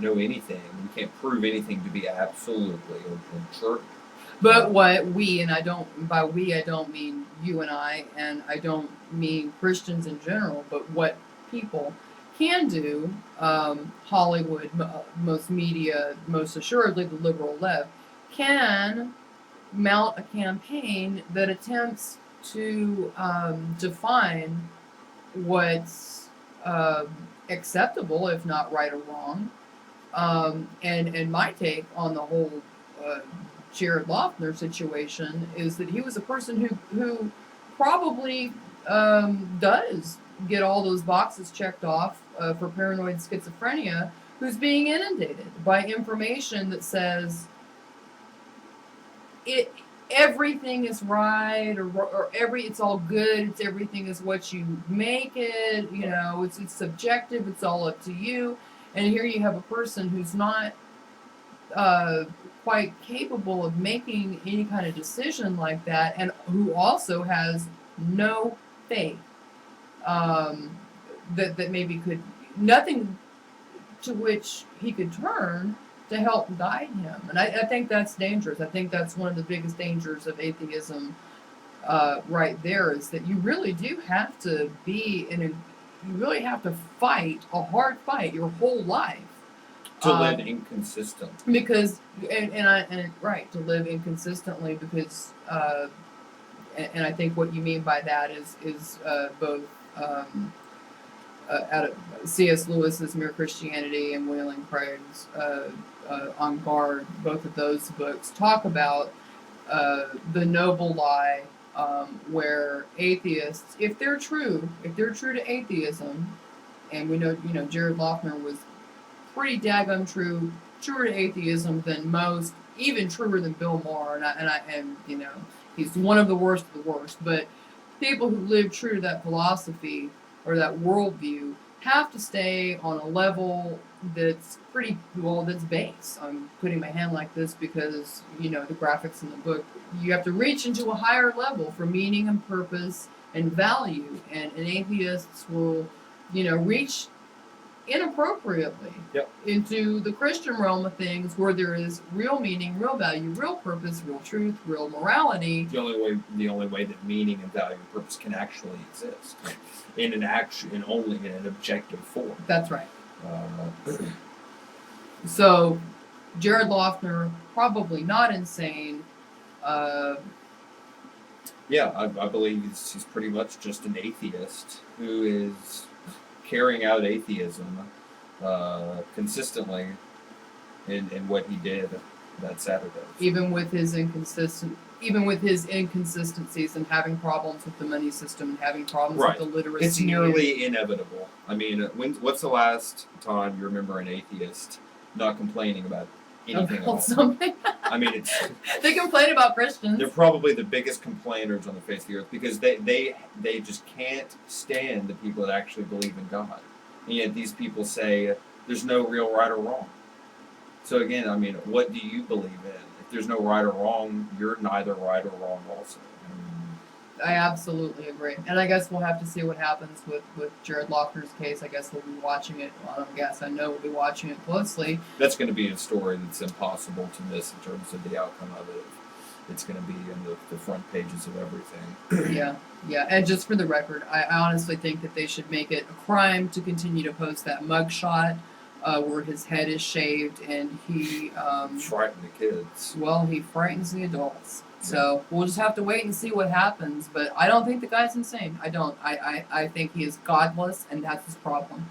know anything. We can't prove anything to be absolutely or true. But what we, and I don't, by we, I don't mean you and I don't mean Christians in general, but what people can do, Hollywood, most media, most assuredly the liberal left, can mount a campaign that attempts to define what's acceptable, if not right or wrong. And my take on the whole Jared Loughner situation is that he was a person who probably does get all those boxes checked off for paranoid schizophrenia, who's being inundated by information that says everything is right, or it's all good, everything is what you make it, it's subjective, it's all up to you. And here you have a person who's not quite capable of making any kind of decision like that, and who also has no faith that maybe could, nothing to which he could turn to help guide him. And I think that's dangerous. I think that's one of the biggest dangers of atheism right there, is that you really do have to you really have to fight a hard fight your whole life. To live inconsistent. Because, right, to live inconsistently, because, and I think what you mean by that is both out of C.S. Lewis's Mere Christianity and William Craig's On Guard. Both of those books talk about the noble lie, where atheists, if they're true to atheism, and we know, Jared Loughner was pretty daggum truer to atheism than most, even truer than Bill Maher, and he's one of the worst of the worst. But people who live true to that philosophy or that worldview have to stay on a level that's that's base. I'm putting my hand like this because, the graphics in the book, you have to reach into a higher level for meaning and purpose and value, and atheists will, reach inappropriately into the Christian realm of things, where there is real meaning, real value, real purpose, real truth, real morality. The only way that meaning and value and purpose can actually exist only in an objective form. That's right. So Jared Loughner, probably not insane. I believe he's pretty much just an atheist who is carrying out atheism consistently in what he did that Saturday. Even with his inconsistencies and having problems with the money system and having problems with the literacy. It's nearly inevitable. I mean, what's the last time you remember an atheist not complaining about anything else? Something. I mean, they complain about Christians. They're probably the biggest complainers on the face of the earth, because they just can't stand the people that actually believe in God. And yet these people say there's no real right or wrong. So again, I mean, what do you believe in? If there's no right or wrong, you're neither right or wrong also. I absolutely agree. And I guess we'll have to see what happens with Jared Loughner's case. I guess we'll be watching it. Well, I know we'll be watching it closely. That's going to be a story that's impossible to miss in terms of the outcome of it. It's going to be in the front pages of everything. Yeah. And just for the record, I honestly think that they should make it a crime to continue to post that mugshot where his head is shaved and he... frighten the kids. Well, he frightens the adults. So we'll just have to wait and see what happens. But I don't think the guy's insane. I don't. I think he is godless, and that's his problem.